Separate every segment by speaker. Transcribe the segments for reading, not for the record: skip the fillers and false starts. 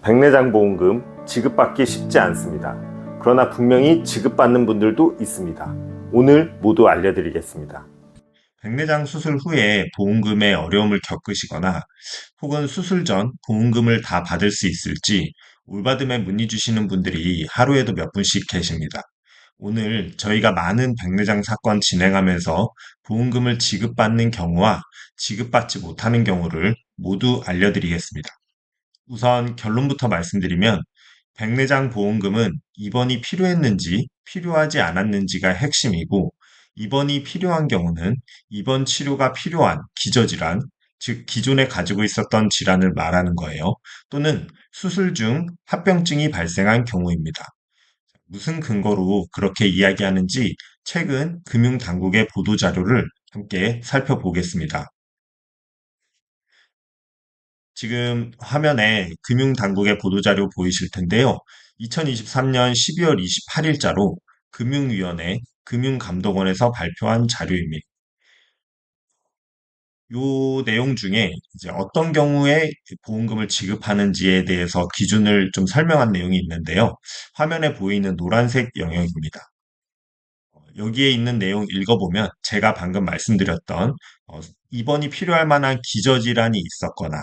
Speaker 1: 백내장 보험금 지급받기 쉽지 않습니다. 그러나 분명히 지급받는 분들도 있습니다. 오늘 모두 알려드리겠습니다. 백내장 수술 후에 보험금에 어려움을 겪으시거나 혹은 수술 전 보험금을 다 받을 수 있을지 올바듬에 문의 주시는 분들이 하루에도 몇 분씩 계십니다. 오늘 저희가 많은 백내장 사건 진행하면서 보험금을 지급받는 경우와 지급받지 못하는 경우를 모두 알려드리겠습니다. 우선 결론부터 말씀드리면 백내장 보험금은 입원이 필요했는지 필요하지 않았는지가 핵심이고, 입원이 필요한 경우는 입원 치료가 필요한 기저질환, 즉 기존에 가지고 있었던 질환을 말하는 거예요. 또는 수술 중 합병증이 발생한 경우입니다. 무슨 근거로 그렇게 이야기하는지 최근 금융당국의 보도자료를 함께 살펴보겠습니다. 지금 화면에 금융당국의 보도자료 보이실 텐데요. 2023년 12월 28일자로 금융위원회 금융감독원에서 발표한 자료입니다. 요 내용 중에 이제 어떤 경우에 보험금을 지급하는지에 대해서 기준을 좀 설명한 내용이 있는데요. 화면에 보이는 노란색 영역입니다. 여기에 있는 내용 읽어보면 제가 방금 말씀드렸던 입원이 필요할 만한 기저질환이 있었거나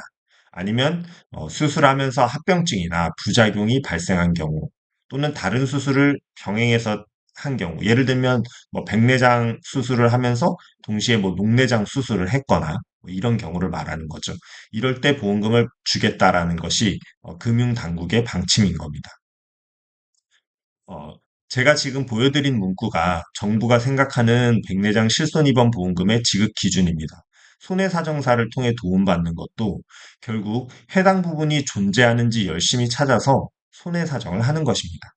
Speaker 1: 아니면 수술하면서 합병증이나 부작용이 발생한 경우 또는 다른 수술을 병행해서 한 경우, 예를 들면 뭐 백내장 수술을 하면서 동시에 뭐 녹내장 수술을 했거나 뭐 이런 경우를 말하는 거죠. 이럴 때 보험금을 주겠다라는 것이 금융당국의 방침인 겁니다. 어, 제가 지금 보여드린 문구가 정부가 생각하는 백내장 실손입원 보험금의 지급 기준입니다. 손해사정사를 통해 도움받는 것도 결국 해당 부분이 존재하는지 열심히 찾아서 손해사정을 하는 것입니다.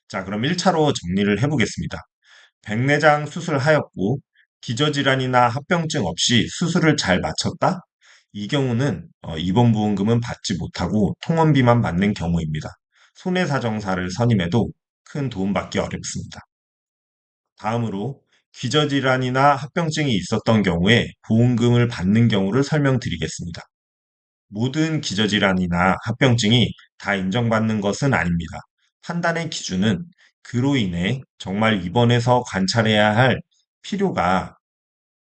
Speaker 1: 자, 그럼 1차로 정리를 해보겠습니다. 백내장 수술하였고 기저질환이나 합병증 없이 수술을 잘 마쳤다? 이 경우는 입원보험금은 받지 못하고 통원비만 받는 경우입니다. 손해사정사를 선임해도 큰 도움받기 어렵습니다. 다음으로 기저질환이나 합병증이 있었던 경우에 보험금을 받는 경우를 설명드리겠습니다. 모든 기저질환이나 합병증이 다 인정받는 것은 아닙니다. 판단의 기준은 그로 인해 정말 입원해서 관찰해야 할 필요가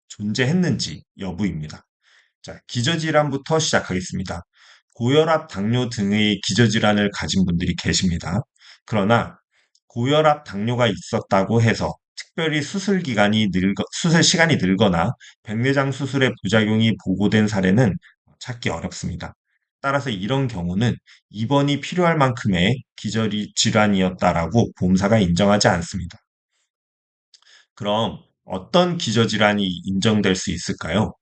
Speaker 1: 존재했는지 여부입니다. 자, 기저질환부터 시작하겠습니다. 고혈압, 당뇨 등의 기저질환을 가진 분들이 계십니다. 그러나 고혈압, 당뇨가 있었다고 해서 특별히 수술 시간이 늘거나 백내장 수술의 부작용이 보고된 사례는 찾기 어렵습니다. 따라서 이런 경우는 입원이 필요할 만큼의 기저질환이었다라고 보험사가 인정하지 않습니다. 그럼 어떤 기저질환이 인정될 수 있을까요?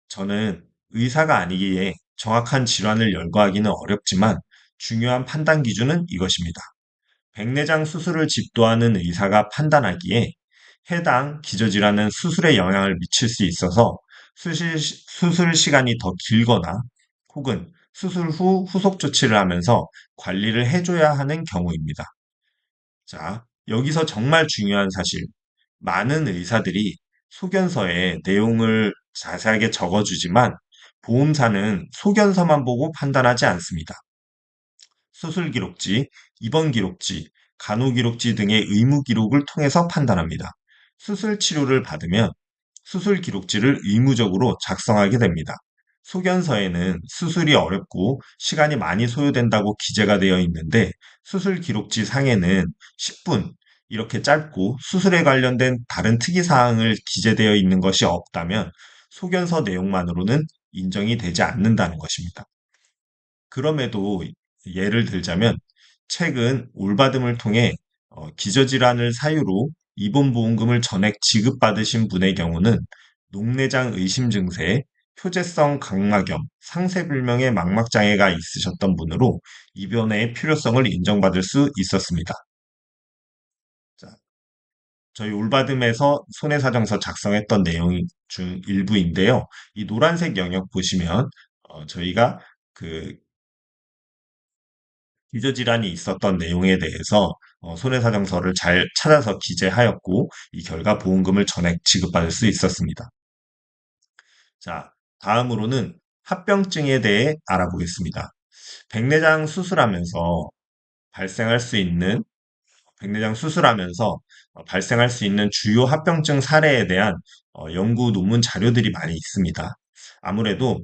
Speaker 1: 저는 의사가 아니기에 정확한 질환을 열거하기는 어렵지만 중요한 판단 기준은 이것입니다. 백내장 수술을 집도하는 의사가 판단하기에 해당 기저질환은 수술에 영향을 미칠 수 있어서 수술 시간이 더 길거나 혹은 수술 후 후속 조치를 하면서 관리를 해줘야 하는 경우입니다. 자, 여기서 정말 중요한 사실. 많은 의사들이 소견서에 내용을 자세하게 적어주지만 보험사는 소견서만 보고 판단하지 않습니다. 수술 기록지, 입원 기록지, 간호 기록지 등의 의무 기록을 통해서 판단합니다. 수술 치료를 받으면 수술 기록지를 의무적으로 작성하게 됩니다. 소견서에는 수술이 어렵고 시간이 많이 소요된다고 기재가 되어 있는데 수술 기록지 상에는 10분 이렇게 짧고 수술에 관련된 다른 특이사항을 기재되어 있는 것이 없다면 소견서 내용만으로는 인정이 되지 않는다는 것입니다. 그럼에도 예를 들자면 최근 올바듬을 통해 기저질환을 사유로 입원보험금을 전액 지급받으신 분의 경우는 녹내장 의심 증세, 표재성 각막염, 상세불명의 망막장애가 있으셨던 분으로 입원의 필요성을 인정받을 수 있었습니다. 자, 저희 올바듬에서 손해사정서 작성했던 내용 중 일부인데요. 이 노란색 영역 보시면 저희가 그 기저질환이 있었던 내용에 대해서 손해사정서를 잘 찾아서 기재하였고 이 결과 보험금을 전액 지급받을 수 있었습니다. 자, 다음으로는 합병증에 대해 알아보겠습니다. 백내장 수술하면서 발생할 수 있는 백내장 수술하면서 발생할 수 있는 주요 합병증 사례에 대한 연구 논문 자료들이 많이 있습니다. 아무래도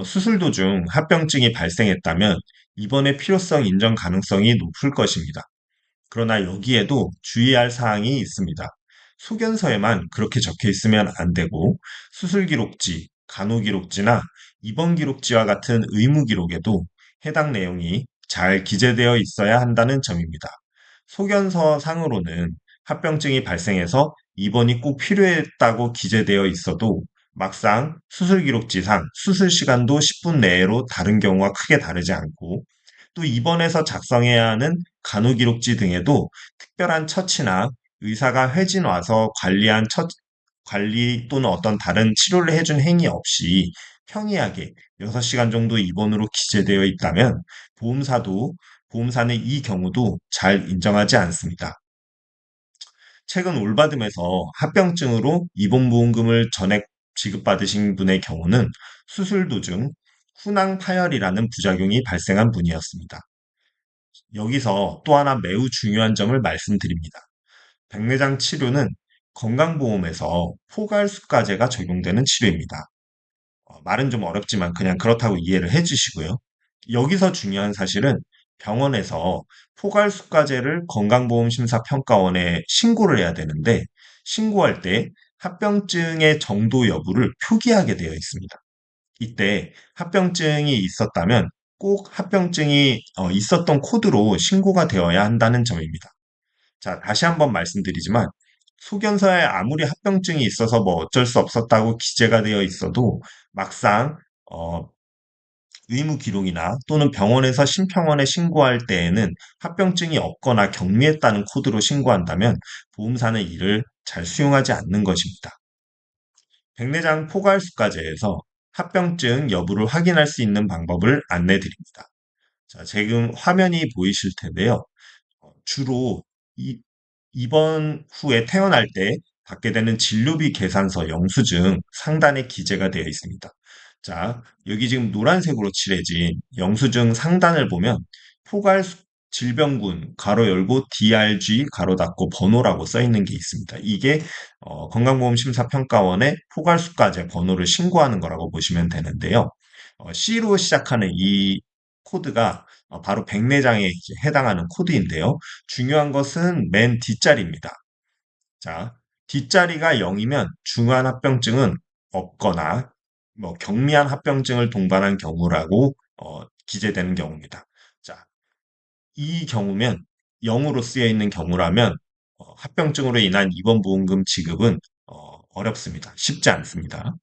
Speaker 1: 수술 도중 합병증이 발생했다면 입원의 필요성 인정 가능성이 높을 것입니다. 그러나 여기에도 주의할 사항이 있습니다. 소견서에만 그렇게 적혀 있으면 안 되고 수술 기록지, 간호 기록지나 입원 기록지와 같은 의무 기록에도 해당 내용이 잘 기재되어 있어야 한다는 점입니다. 소견서 상으로는 합병증이 발생해서 입원이 꼭 필요했다고 기재되어 있어도 막상 수술 기록지상 수술 시간도 10분 내로 다른 경우와 크게 다르지 않고 또 입원해서 작성해야 하는 간호기록지 등에도 특별한 처치나 의사가 회진 와서 관리 또는 어떤 다른 치료를 해준 행위 없이 평이하게 6시간 정도 입원으로 기재되어 있다면 보험사도, 보험사는 이 경우도 잘 인정하지 않습니다. 최근 올바듬에서 합병증으로 입원보험금을 전액 지급받으신 분의 경우는 수술 도중 훈항 파열이라는 부작용이 발생한 분이었습니다. 여기서 또 하나 매우 중요한 점을 말씀드립니다. 백내장 치료는 건강보험에서 포괄수가제가 적용되는 치료입니다. 말은 좀 어렵지만 그냥 그렇다고 이해를 해주시고요. 여기서 중요한 사실은 병원에서 포괄수가제를 건강보험심사평가원에 신고를 해야 되는데 신고할 때 합병증의 정도 여부를 표기하게 되어 있습니다. 이때 합병증이 있었다면 꼭 합병증이 있었던 코드로 신고가 되어야 한다는 점입니다. 자, 다시 한번 말씀드리지만 소견서에 아무리 합병증이 있어서 뭐 어쩔 수 없었다고 기재가 되어 있어도 막상 어, 의무 기록이나 또는 병원에서 심평원에 신고할 때에는 합병증이 없거나 경미했다는 코드로 신고한다면 보험사는 이를 잘 수용하지 않는 것입니다. 백내장 포괄수가제에서 합병증 여부를 확인할 수 있는 방법을 안내 드립니다. 자, 지금 화면이 보이실 텐데요. 주로 입원 후에 퇴원할 때 받게 되는 진료비 계산서 영수증 상단에 기재가 되어 있습니다. 자, 여기 지금 노란색으로 칠해진 영수증 상단을 보면 포괄 질병군 가로 열고 DRG 가로 닫고 번호라고 써 있는 게 있습니다. 이게 건강보험심사평가원의 포괄수가제 번호를 신고하는 거라고 보시면 되는데요. C로 시작하는 이 코드가 바로 백내장에 해당하는 코드인데요. 중요한 것은 맨 뒷자리입니다. 자, 뒷자리가 0이면 중한 합병증은 없거나 뭐 경미한 합병증을 동반한 경우라고 기재되는 경우입니다. 자, 이 경우면 0으로 쓰여 있는 경우라면 합병증으로 인한 입원보험금 지급은 어렵습니다. 쉽지 않습니다.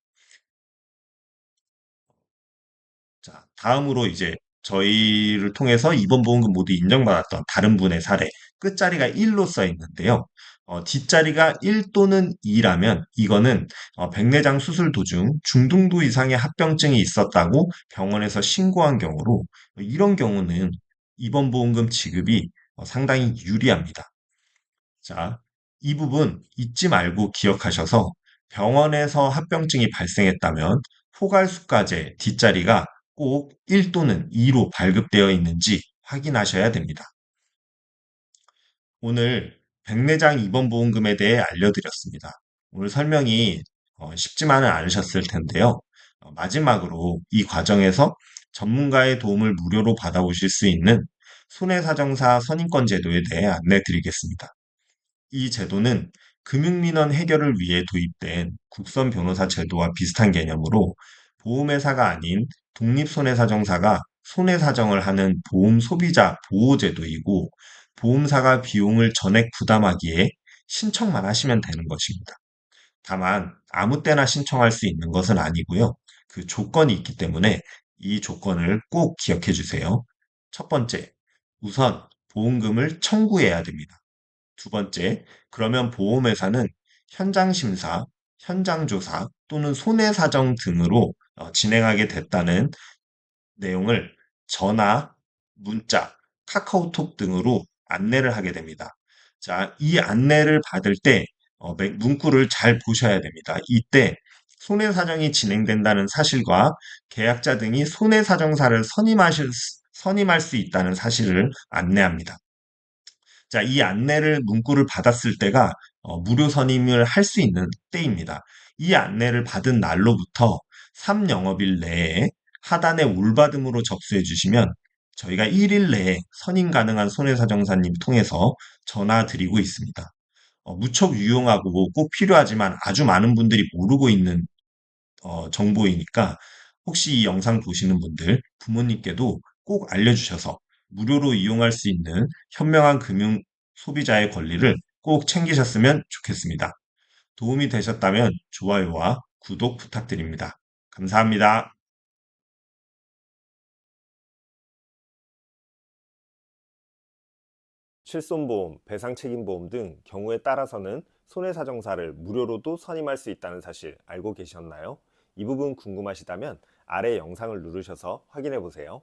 Speaker 1: 자, 다음으로 이제 저희를 통해서 입원보험금 모두 인정받았던 다른 분의 사례, 끝자리가 1로 써 있는데요. 뒷자리가 1 또는 2라면 이거는 백내장 수술 도중 중등도 이상의 합병증이 있었다고 병원에서 신고한 경우로 이런 경우는 입원보험금 지급이 상당히 유리합니다. 자, 이 부분 잊지 말고 기억하셔서 병원에서 합병증이 발생했다면 포괄수가제 뒷자리가 꼭 1 또는 2로 발급되어 있는지 확인하셔야 됩니다. 오늘 백내장 입원보험금에 대해 알려드렸습니다. 오늘 설명이 쉽지만은 않으셨을 텐데요. 마지막으로 이 과정에서 전문가의 도움을 무료로 받아보실 수 있는 손해사정사 선임권 제도에 대해 안내드리겠습니다. 이 제도는 금융민원 해결을 위해 도입된 국선 변호사 제도와 비슷한 개념으로 보험회사가 아닌 독립손해사정사가 손해사정을 하는 보험 소비자 보호제도이고 보험사가 비용을 전액 부담하기에 신청만 하시면 되는 것입니다. 다만 아무 때나 신청할 수 있는 것은 아니고요. 그 조건이 있기 때문에 이 조건을 꼭 기억해 주세요. 첫 번째, 우선 보험금을 청구해야 됩니다. 두 번째, 그러면 보험회사는 현장 심사, 현장 조사 또는 손해사정 등으로 진행하게 됐다는 내용을 전화, 문자, 카카오톡 등으로 안내를 하게 됩니다. 자, 이 안내를 받을 때 문구를 잘 보셔야 됩니다. 이때 손해사정이 진행된다는 사실과 계약자 등이 손해사정사를 선임할 수 있다는 사실을 안내합니다. 자, 이 안내를 문구를 받았을 때가 무료 선임을 할 수 있는 때입니다. 이 안내를 받은 날로부터 3영업일 내에 하단에 울받음으로 접수해 주시면 저희가 1일 내에 선임 가능한 손해사정사님 통해서 전화 드리고 있습니다. 무척 유용하고 꼭 필요하지만 아주 많은 분들이 모르고 있는 정보이니까 혹시 이 영상 보시는 분들 부모님께도 꼭 알려주셔서 무료로 이용할 수 있는 현명한 금융 소비자의 권리를 꼭 챙기셨으면 좋겠습니다. 도움이 되셨다면 좋아요와 구독 부탁드립니다. 감사합니다. 실손보험, 배상책임보험 등 경우에 따라서는 손해사정사를 무료로도 선임할 수 있다는 사실 알고 계셨나요? 이 부분 궁금하시다면 아래 영상을 누르셔서 확인해 보세요.